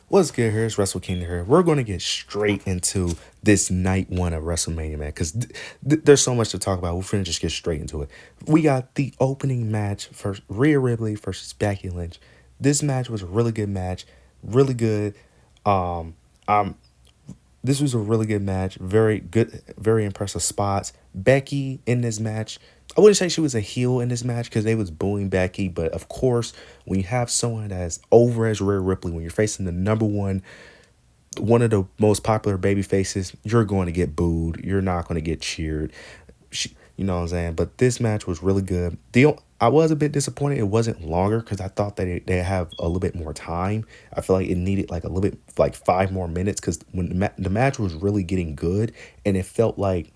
What's good here? It's Wrestle King here. We're going to get straight into this night one of WrestleMania, man, because there's so much to talk about. We're finna just get straight into it. We got the opening match for Rhea Ripley versus Becky Lynch. This match was a really good match, really good. Um, um, this was a really good match. Very good, very impressive spots. Becky in this match, I wouldn't say she was a heel in this match because they was booing Becky, but of course, when you have someone that's over as Rhea Ripley, when you're facing the number one of the most popular baby faces, you're going to get booed. You're not going to get cheered. You know what I'm saying? But this match was really good. I was a bit disappointed it wasn't longer because I thought that they have a little bit more time. I feel like it needed like a little bit, like 5 more minutes, because when the match was really getting good, and it felt like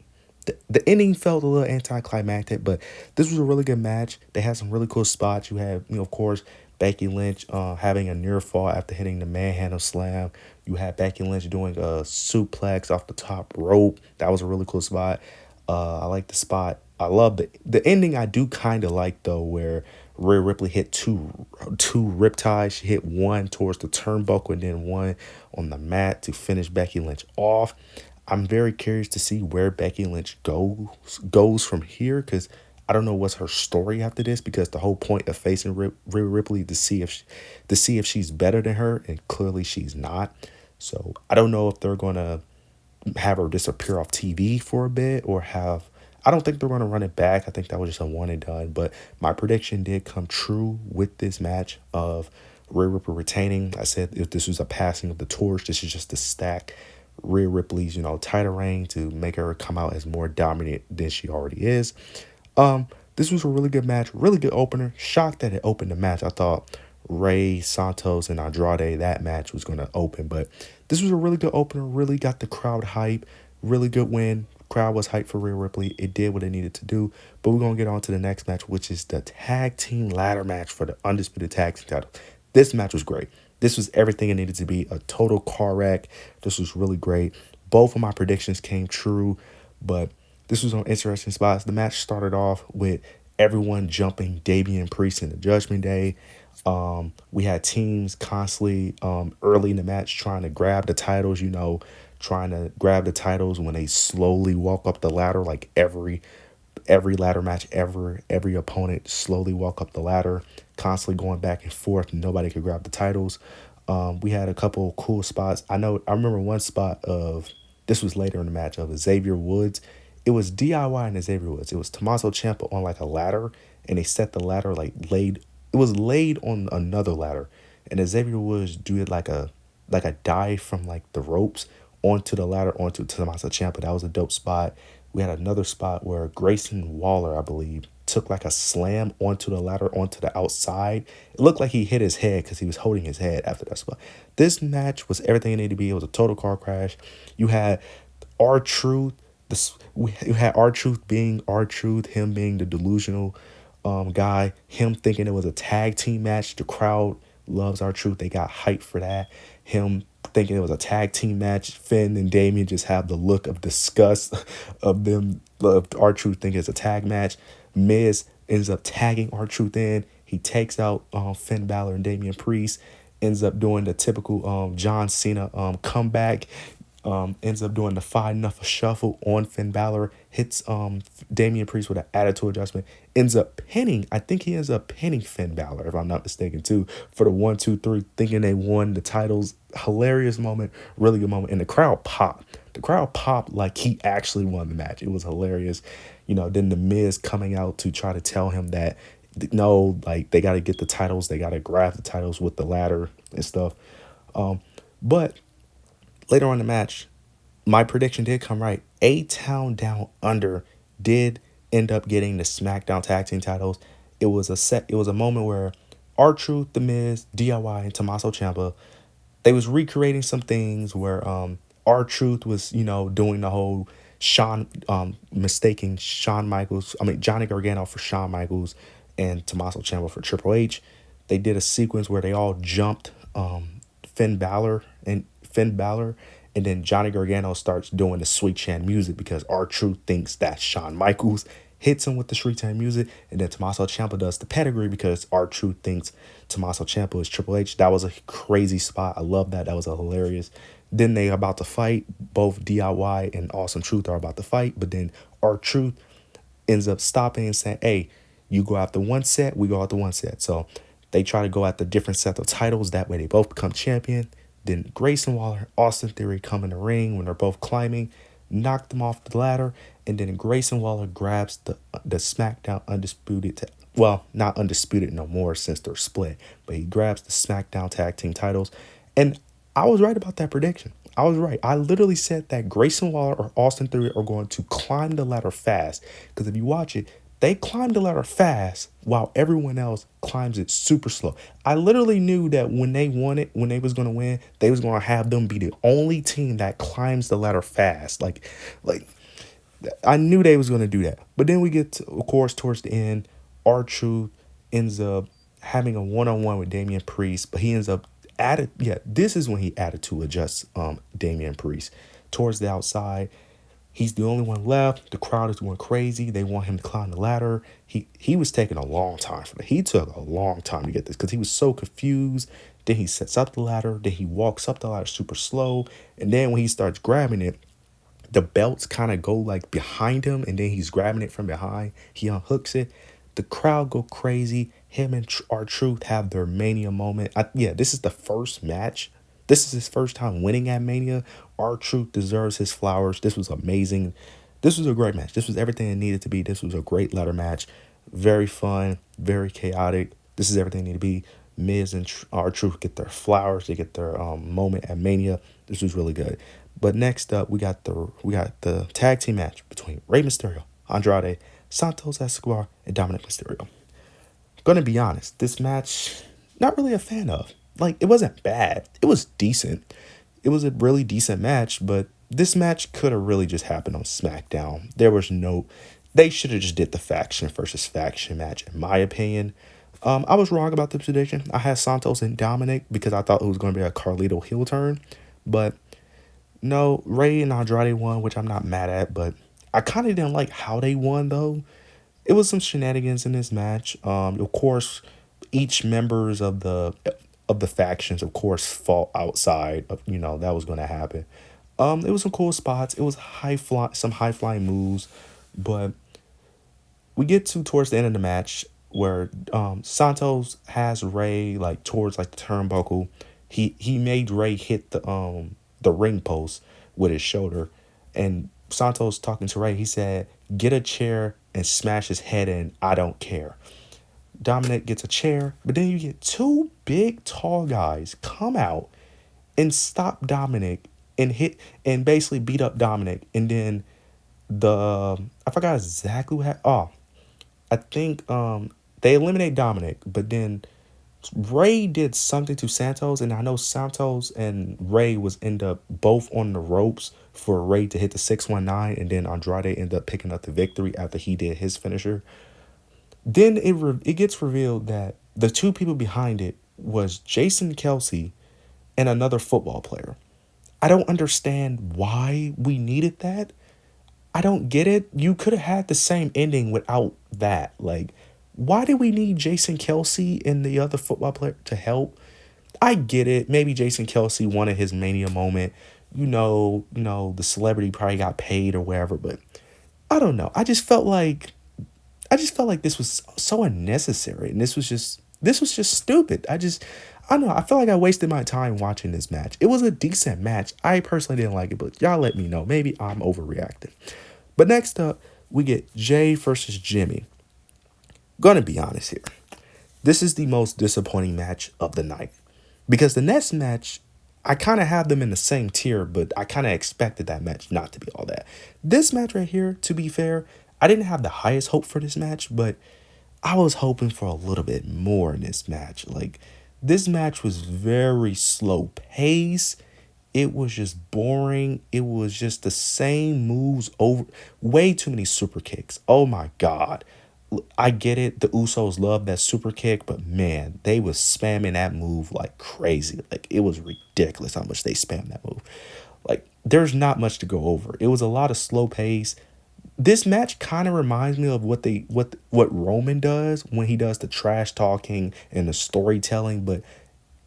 the ending felt a little anticlimactic, but this was a really good match. They had some really cool spots. You had, of course, Becky Lynch having a near fall after hitting the manhandle slam. You had Becky Lynch doing a suplex off the top rope. That was a really cool spot. I like the spot. I love the ending. I do kind of like though, where Rhea Ripley hit two rip ties. She hit one towards the turnbuckle and then one on the mat to finish Becky Lynch off. I'm very curious to see where Becky Lynch goes from here, because I don't know what's her story after this, because the whole point of facing Rhea Ripley to see if she's better than her, and clearly she's not. So I don't know if they're gonna have her disappear off TV for a bit, or have. I don't think they're going to run it back. I think that was just a one and done. But my prediction did come true with this match of Rhea Ripley retaining. I said if this was a passing of the torch, this is just to stack Rhea Ripley's, title reign, to make her come out as more dominant than she already is. This was a really good match, really good opener. Shocked that it opened the match. I thought Ray Santos and Andrade, that match was going to open, but this was a really good opener. Really got the crowd hype. Really good win. Crowd was hyped for Rhea Ripley. It did what it needed to do. But we're going to get on to the next match, which is the tag team ladder match for the Undisputed Tag Team title. This match was great. This was everything it needed to be. A total car wreck. This was really great. Both of my predictions came true, but this was on interesting spots. The match started off with everyone jumping Damian Priest in the Judgment Day. We had teams constantly early in the match trying to grab the titles, trying to grab the titles when they slowly walk up the ladder, like every ladder match ever. Every opponent slowly walk up the ladder, constantly going back and forth. Nobody could grab the titles. We had a couple cool spots. I remember one spot of, this was later in the match, of Xavier Woods. It was DIY and Xavier Woods. It was Tommaso Ciampa on like a ladder, and they set the ladder like laid. It was laid on another ladder, and Xavier Woods do it like a dive from like the ropes onto the ladder onto Tommaso Ciampa. That was a dope spot. We had another spot where Grayson Waller, I believe, took like a slam onto the ladder onto the outside. It looked like he hit his head because he was holding his head after that spot. This match was everything it needed to be. It was a total car crash. You had R-Truth. We had R-Truth being R-Truth, him being the delusional guy, him thinking it was a tag team match. The crowd loves R-Truth. They got hyped for that. Him thinking it was a tag team match. Finn and Damien just have the look of disgust of them, of R-Truth thinking it's a tag match. Miz ends up tagging R-Truth in. He takes out Finn Balor and Damian Priest. Ends up doing the typical John Cena comeback. Ends up doing the 5 shuffle on Finn Balor, hits Damian Priest with an attitude adjustment, ends up pinning. I think he ends up pinning Finn Balor, if I'm not mistaken, too, for the 1, 2, 3, thinking they won the titles. Hilarious moment, really good moment, and the crowd popped. The crowd popped like he actually won the match. It was hilarious. Then the Miz coming out to try to tell him that no, like they got to get the titles, they got to grab the titles with the ladder and stuff. But later on in the match, my prediction did come right. A-Town Down Under did end up getting the SmackDown Tag Team titles. It was a moment where R-Truth, The Miz, DIY, and Tommaso Ciampa, they was recreating some things where R-Truth was, doing the whole mistaking Johnny Gargano for Shawn Michaels and Tommaso Ciampa for Triple H. They did a sequence where they all jumped Finn Balor, and then Johnny Gargano starts doing the Sweet Chan music because R-Truth thinks that's Shawn Michaels. hits him with the Street Team music, and then Tommaso Ciampa does the pedigree because R-Truth thinks Tommaso Ciampa is Triple H. That was a crazy spot. I love that. That was hilarious. Then they are about to fight. Both DIY and Awesome Truth are about to fight, but then R-Truth ends up stopping and saying, hey, you go after one set, we go after one set. So they try to go after different set of titles. That way they both become champion. Then Grayson Waller, Austin Theory come in the ring when they're both climbing, knock them off the ladder, and then Grayson Waller grabs the SmackDown Undisputed, well, not Undisputed no more since they're split, but he grabs the SmackDown Tag Team titles. And I was right about that prediction. I was right. I literally said that Grayson Waller or Austin Theory are going to climb the ladder fast. Because if you watch it, they climb the ladder fast while everyone else climbs it super slow. I literally knew that when they won it, when they was going to win, they was going to have them be the only team that climbs the ladder fast. Like I knew they was going to do that. But then we get to, of course, towards the end, R-Truth ends up having a one-on-one with Damian Priest, but he ends up this is when he added to adjust Damian Priest towards the outside. He's the only one left. The crowd is going crazy. They want him to climb the ladder. He was taking a long time for that. He took a long time to get this because he was so confused. Then he sets up the ladder. Then he walks up the ladder super slow. And then when he starts grabbing it, the belts kind of go like behind him. And then he's grabbing it from behind. He unhooks it. The crowd go crazy. Him and R-Truth have their Mania moment. This is the first match. This is his first time winning at Mania. R-Truth deserves his flowers. This was amazing. This was a great match. This was everything it needed to be. This was a great ladder match. Very fun, very chaotic. This is everything it needed to be. Miz and R-Truth get their flowers. They get their moment at Mania. This was really good. But next up, we got the tag team match between Rey Mysterio, Andrade, Santos Escobar, and Dominic Mysterio. Gonna be honest, this match, not really a fan of. Like, it wasn't bad. It was decent. It was a really decent match, but this match could have really just happened on SmackDown. They should have just did the faction versus faction match, in my opinion. I was wrong about the prediction. I had Santos and Dominic because I thought it was going to be a Carlito heel turn, but no, Rey and Andrade won, which I'm not mad at, but I kind of didn't like how they won, though. It was some shenanigans in this match. Of course, each members of the factions, of course, fought outside of, that was going to happen. It was some cool spots. It was some high flying moves, but we get towards the end of the match where Santos has Rey like towards like the turnbuckle. He made Rey hit the ring post with his shoulder, and Santos talking to Rey, he said, "Get a chair and smash his head in. I don't care." Dominic gets a chair, but then you get two big tall guys come out and stop Dominic and hit and basically beat up Dominic. And then I forgot exactly what happened. Oh, I think they eliminate Dominic, but then Rey did something to Santos, and I know Santos and Rey was end up both on the ropes for Rey to hit the 619, and then Andrade ended up picking up the victory after he did his finisher. Then it gets revealed that the two people behind it was Jason Kelsey and another football player. I don't understand why we needed that. I don't get it. You could have had the same ending without that. Like, why did we need Jason Kelsey and the other football player to help? I get it. Maybe Jason Kelsey wanted his Mania moment. The celebrity probably got paid or whatever, but I don't know. I just felt like this was so unnecessary, and this was just stupid. I don't know. I feel like I wasted my time watching this match. It was a decent match. I personally didn't like it, but y'all let me know. Maybe I'm overreacting. But next up, we get Jay versus Jimmy. Gonna be honest here. This is the most disappointing match of the night. Because the next match, I kind of have them in the same tier, but I kind of expected that match not to be all that. This match right here, to be fair, I didn't have the highest hope for this match, but I was hoping for a little bit more in this match. Like, this match was very slow pace. It was just boring. It was just the same moves over. Way too many super kicks. Oh my God. I get it. The Usos love that super kick, but man, they was spamming that move like crazy. Like, it was ridiculous how much they spammed that move. Like, there's not much to go over. It was a lot of slow pace. this match kind of reminds me of what Roman does when he does the trash talking and the storytelling, but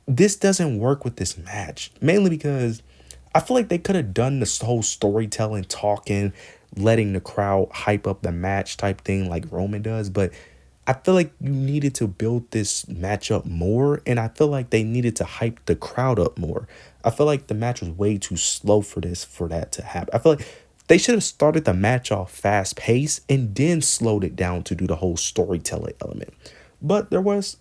this doesn't work with this match, mainly because I feel like they could have done this whole storytelling, talking, letting the crowd hype up the match type thing like Roman does, but I feel like you needed to build this match up more, and I feel like they needed to hype the crowd up more. I feel like the match was way too slow for that to happen. I feel like they should have started the match off fast pace and then slowed it down to do the whole storytelling element. But there was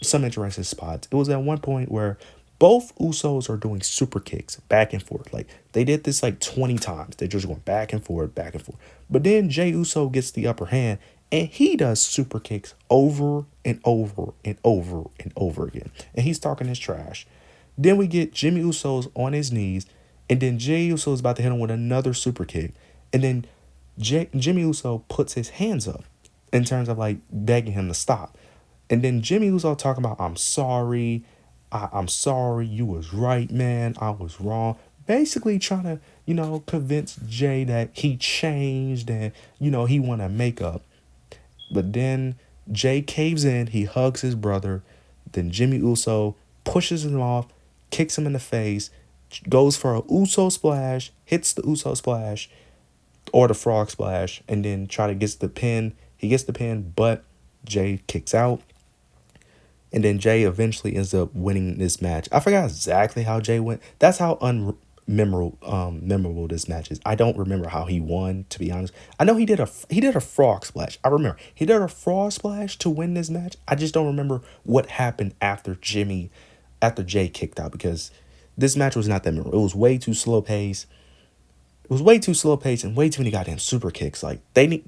some interesting spots. It was at one point where both Usos are doing super kicks back and forth. Like they did this like 20 times. They're just going back and forth, back and forth. But then Jey Uso gets the upper hand and he does super kicks over and over and over and over again. And he's talking his trash. Then we get Jimmy Uso's on his knees. And then Jey Uso is about to hit him with another super kick. And then Jimmy Uso puts his hands up in terms of like begging him to stop. And then Jimmy Uso talking about, I'm sorry. I'm sorry. You was right, man. I was wrong. Basically trying to, convince Jay that he changed and, he want to make up. But then Jay caves in. He hugs his brother. Then Jimmy Uso pushes him off, kicks him in the face, goes for a Uso splash, hits the Uso splash or the frog splash, and then try to get the pin. He gets the pin, but Jay kicks out. And then Jay eventually ends up winning this match. I forgot exactly how Jay went. That's how memorable this match is. I don't remember how he won, to be honest. I know he did a frog splash. I remember he did a frog splash to win this match. I just don't remember what happened after Jay kicked out, because this match was not that memorable. It was way too slow paced. It was way too slow paced and way too many goddamn super kicks. Like they need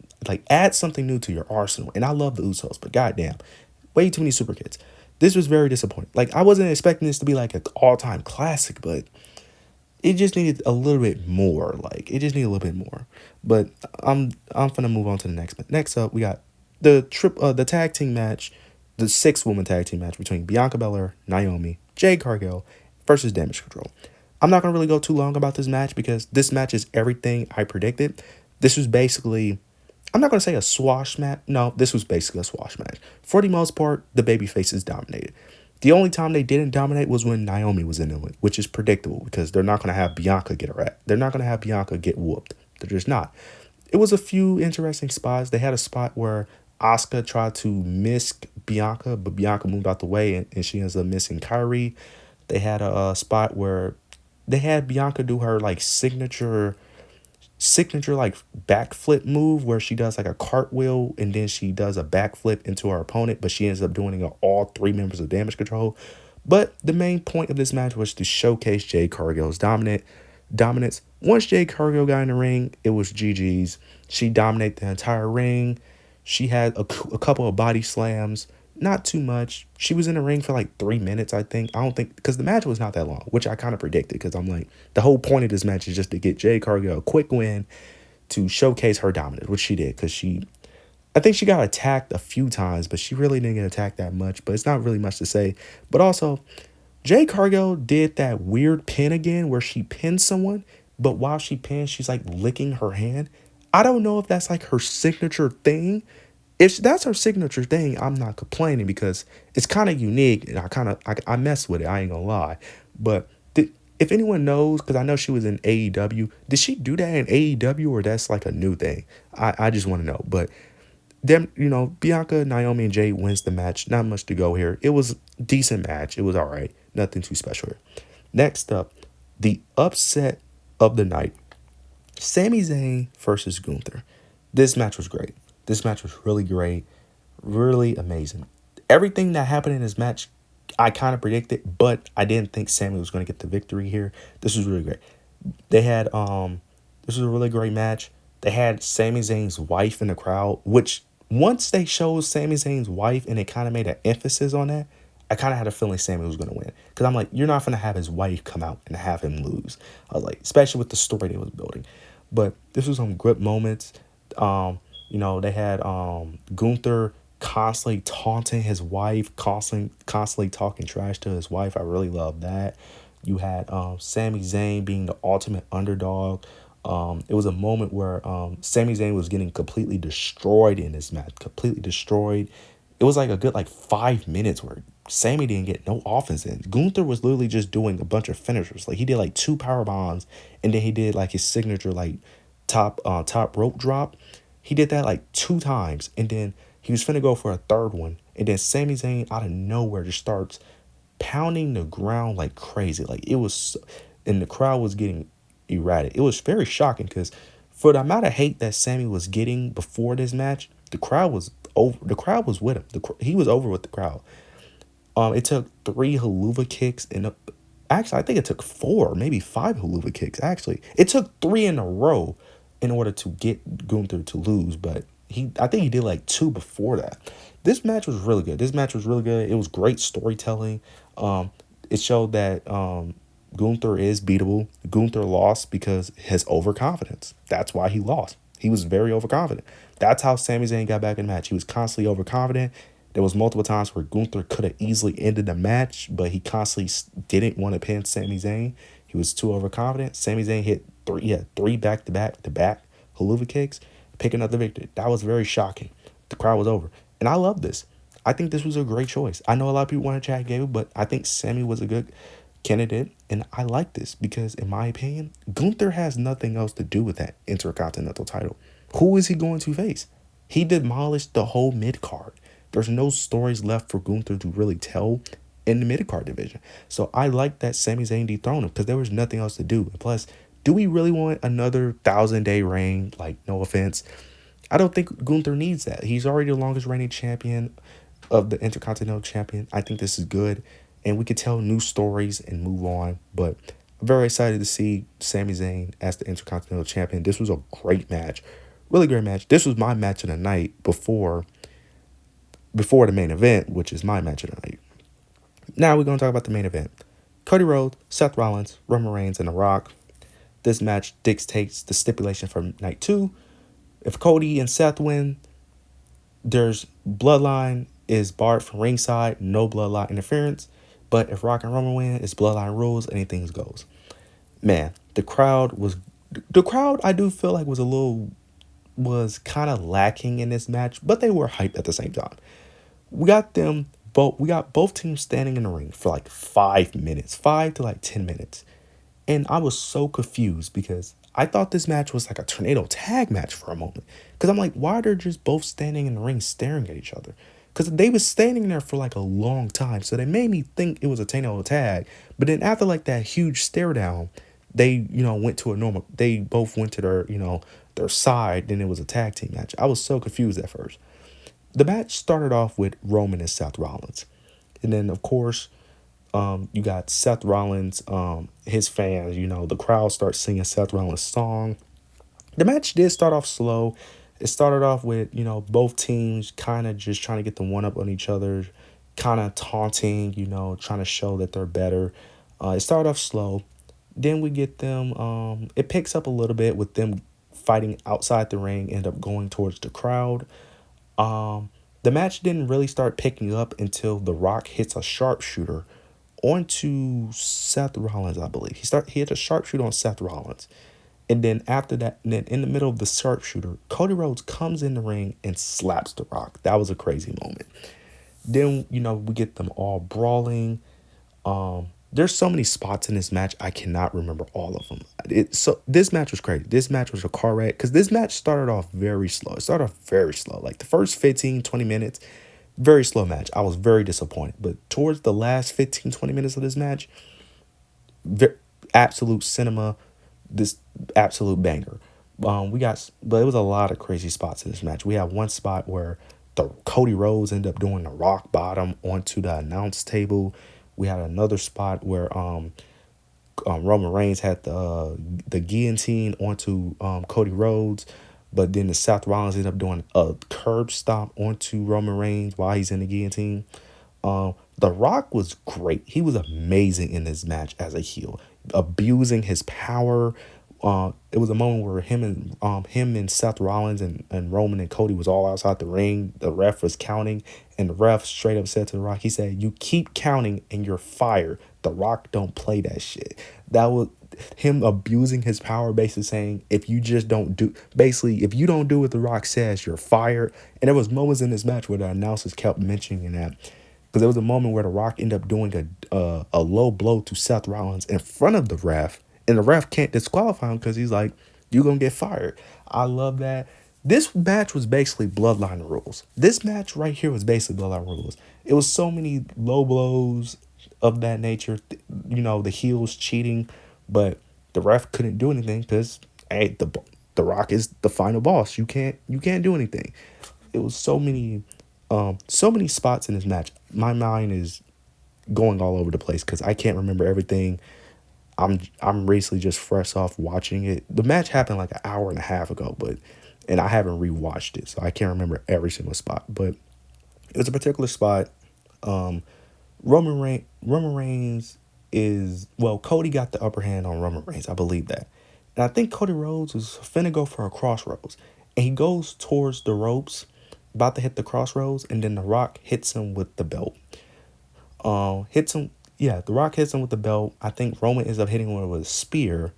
add something new to your arsenal. And I love the Usos, but goddamn, way too many super kicks. This was very disappointing. Like I wasn't expecting this to be like an all-time classic, but it just needed a little bit more. Like it just needed a little bit more. But I'm gonna move on to the next. Next up, we got the tag team match, the 6-woman tag team match between Bianca Belair, Naomi, Jade Cargill versus Damage Control. I'm not gonna really go too long about this match because this match is everything I predicted. This was basically, I'm not going to say a swash match. No, this was basically a swash match. For the most part, the babyfaces dominated. The only time they didn't dominate was when Naomi was in it, which is predictable because they're not going to have Bianca get her at. They're not going to have Bianca get whooped. They're just not. It was a few interesting spots. They had a spot where Asuka tried to miss Bianca, but Bianca moved out the way and she ends up missing Kyrie. They had a spot where they had Bianca do her like signature like backflip move where she does like a cartwheel and then she does a backflip into her opponent, but she ends up doing it on all 3 members of Damage Control. But the main point of this match was to showcase Jade Cargill's dominance. Once Jade Cargill got in the ring, it was GG's. She dominated the entire ring. She had a couple of body slams. Not too much. She was in the ring for like 3 minutes, I think. I don't think, because the match was not that long, which I kind of predicted, because I'm like, the whole point of this match is just to get Jade Cargill a quick win to showcase her dominance, which she did, because I think she got attacked a few times, but she really didn't get attacked that much, but it's not really much to say. But also, Jade Cargill did that weird pin again where she pinned someone, but while she pins, she's like licking her hand. I don't know if that's like her signature thing. If that's her signature thing, I'm not complaining because it's kind of unique and I mess with it. I ain't gonna lie. But if anyone knows, because I know she was in AEW, did she do that in AEW or that's like a new thing? I just want to know. But them, Bianca, Naomi, and Jade wins the match. Not much to go here. It was a decent match. It was all right. Nothing too special here. Next up, the upset of the night. Sami Zayn versus Gunther. This match was great. This match was really great, really amazing. Everything that happened in this match, I kind of predicted, but I didn't think Sami was going to get the victory here. This was really great. They had this was a really great match. They had Sami Zayn's wife in the crowd, which once they showed Sami Zayn's wife and it kind of made an emphasis on that, I kind of had a feeling Sami was going to win. Because I'm like, you're not going to have his wife come out and have him lose. I was like, especially with the story they was building. But this was some good moments. They had Gunther constantly taunting his wife, constantly talking trash to his wife. I really love that. You had Sami Zayn being the ultimate underdog. It was a moment where Sami Zayn was getting completely destroyed in this match, completely destroyed. It was like a good 5 minutes where Sami didn't get no offense in. Gunther was literally just doing a bunch of finishers. Like he did like two power bombs, and then he did like his signature top rope drop. He did that like two times, and then he was finna go for a third one, and then Sami Zayn out of nowhere just starts pounding the ground like crazy. Like it was, and the crowd was getting erratic. It was very shocking because for the amount of hate that Sami was getting before this match, the crowd was over. The crowd was with him. He was over with the crowd. It took three haluva kicks and actually I think it took four, maybe five haluva kicks. Actually, it took three in a row in order to get Gunther to lose, but I think he did like two before that. This match was really good. This match was really good. It was great storytelling. It showed that Gunther is beatable. Gunther lost because his overconfidence. That's why he lost. He was very overconfident. That's how Sami Zayn got back in the match. He was constantly overconfident. There was multiple times where Gunther could have easily ended the match, but he constantly didn't want to pin Sami Zayn. He was too overconfident. Sami Zayn hit three back-to-back haluva kicks, picking up the victory. That was very shocking. The crowd was over. And I love this. I think this was a great choice. I know a lot of people want to chat Gable, but I think Sami was a good candidate. And I like this because, in my opinion, Gunther has nothing else to do with that Intercontinental title. Who is he going to face? He demolished the whole mid-card. There's no stories left for Gunther to really tell in the mid-card division. So I like that Sami Zayn dethroned him because there was nothing else to do. And plus, do we really want another 1,000-day reign? Like, no offense. I don't think Gunther needs that. He's already the longest reigning champion of the Intercontinental Champion. I think this is good. And we could tell new stories and move on. But I'm very excited to see Sami Zayn as the Intercontinental Champion. This was a great match. Really great match. This was my match of the night before the main event, which is my match of the night. Now we're going to talk about the main event. Cody Rhodes, Seth Rollins, Roman Reigns, and The Rock. This match dictates the stipulation for night 2. If Cody and Seth win, there's bloodline is barred from ringside, no bloodline interference. But if Rock and Roman win, it's bloodline rules, anything goes. Man, the crowd I do feel like was kind of lacking in this match, but they were hyped at the same time. We got both teams standing in the ring for like 5 minutes, 5 to like 10 minutes. And I was so confused because I thought this match was like a tornado tag match for a moment. Because I'm like, why are they just both standing in the ring staring at each other? Because they was standing there for like a long time. So they made me think it was a tornado tag. But then after like that huge stare down, they, they both went to their side. Then it was a tag team match. I was so confused at first. The match started off with Roman and Seth Rollins. And then, of course, you got Seth Rollins, his fans, the crowd starts singing Seth Rollins' song. The match did start off slow. It started off with, both teams kind of just trying to get the one up on each other, kind of taunting, trying to show that they're better. It started off slow. Then we get them, it picks up a little bit with them fighting outside the ring, end up going towards the crowd. The match didn't really start picking up until The Rock hits a sharpshooter onto Seth Rollins, I believe. He hit a sharpshooter on Seth Rollins. And then after that, then in the middle of the sharpshooter, Cody Rhodes comes in the ring and slaps The Rock. That was a crazy moment. Then, we get them all brawling. There's so many spots in this match, I cannot remember all of them. So this match was crazy. This match was a car wreck because this match started off very slow. It started off very slow. Like the first 15, 20 minutes, very slow match. I was very disappointed. But towards the last 15, 20 minutes of this match, absolute cinema, this absolute banger. But it was a lot of crazy spots in this match. We had one spot where the Cody Rhodes ended up doing the rock bottom onto the announce table. We had another spot where Roman Reigns had the guillotine onto Cody Rhodes, but then the Seth Rollins ended up doing a curb stomp onto Roman Reigns while he's in the guillotine. The Rock was great. He was amazing in this match as a heel, abusing his power. It was a moment where him and Seth Rollins and Roman and Cody was all outside the ring. The ref was counting, and the ref straight up said to The Rock, he said, "You keep counting and you're fired. The Rock don't play that shit." him abusing his power, basically saying if you just don't do, basically if you don't do what The Rock says, you're fired. And there was moments in this match where the announcers kept mentioning that, because there was a moment where The Rock ended up doing a low blow to Seth Rollins in front of the ref, and the ref can't disqualify him because he's like, you're gonna get fired. I love that. This match was basically bloodline rules. This match right here was basically bloodline rules. It was so many low blows of that nature. You know, the heels cheating, but the ref couldn't do anything because hey, the Rock is the final boss. You can't do anything. It was so many spots in this match. My mind is going all over the place because I can't remember everything. I'm basically just fresh off watching it. The match happened like an hour and a half ago, and I haven't rewatched it, so I can't remember every single spot. But it was a particular spot. Um, Roman Reigns is, well, Cody got the upper hand on Roman Reigns. I believe that, and I think Cody Rhodes was finna go for a crossroads, and he goes towards the ropes, about to hit the crossroads, and then The Rock hits him with the belt. Hits him. Yeah, The Rock hits him with the belt. I think Roman ends up hitting him with a spear.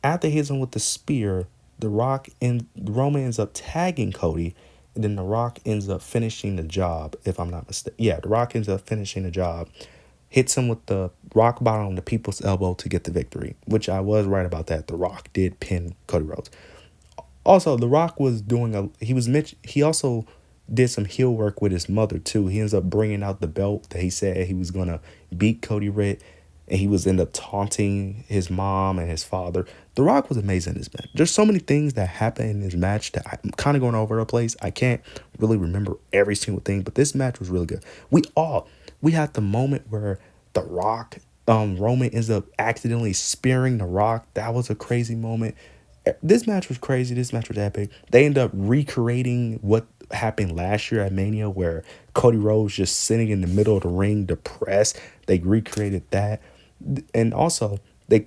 After he hits him with the spear, Roman ends up tagging Cody, and then The Rock ends up finishing the job. If I'm not mistaken, yeah, The Rock ends up finishing the job. Hits him with the rock bottom on the people's elbow to get the victory, which I was right about that. The Rock did pin Cody Rhodes. Also, The Rock was he also did some heel work with his mother too. He ends up bringing out the belt that he said he was gonna beat Cody with, and he was end up taunting his mom and his father. The Rock was amazing in this match. There's so many things that happen in this match that I'm kind of going over the place. I can't really remember every single thing, but this match was really good. We had the moment where The Rock, Roman ends up accidentally spearing The Rock. That was a crazy moment. This match was crazy. This match was epic. They end up recreating what happened last year at Mania, where Cody Rhodes just sitting in the middle of the ring, depressed. They recreated that, and also they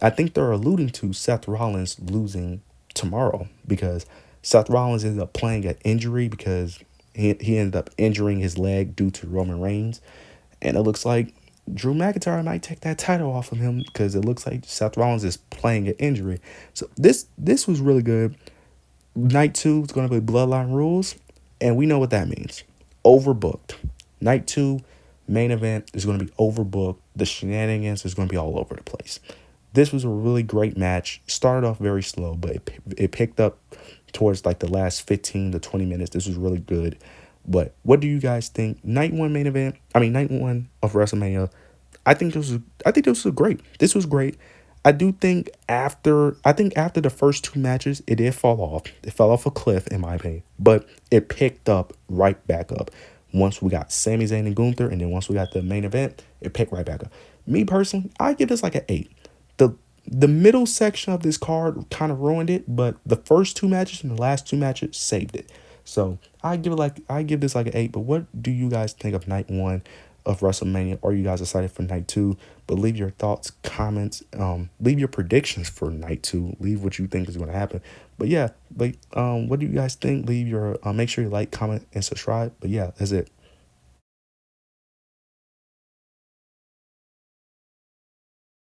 I think they're alluding to Seth Rollins losing tomorrow because Seth Rollins ended up playing an injury because he ended up injuring his leg due to Roman Reigns, and it looks like Drew McIntyre might take that title off of him because it looks like Seth Rollins is playing an injury. So this was really good. Night 2 is going to be Bloodline Rules, and we know what that means. Overbooked. Night 2, main event, is going to be overbooked. The shenanigans is going to be all over the place. This was a really great match. Started off very slow, but it picked up towards like the last 15 to 20 minutes. This was really good. But what do you guys think? Night 1 main event, night 1 of WrestleMania. I think this was great. This was great. I think after the first 2 matches, it did fall off. It fell off a cliff, in my opinion. But it picked up right back up. Once we got Sami Zayn and Gunther, and then once we got the main event, it picked right back up. Me personally, I give this like an 8. The middle section of this card kind of ruined it, but the first 2 matches and the last 2 matches saved it. So I give this like an 8. But what do you guys think of night 1 of WrestleMania? Are you guys excited for night 2? But leave your thoughts, comments, leave your predictions for night 2. Leave what you think is going to happen. But yeah, what do you guys think? Leave your make sure you like, comment, and subscribe. But yeah, that's it.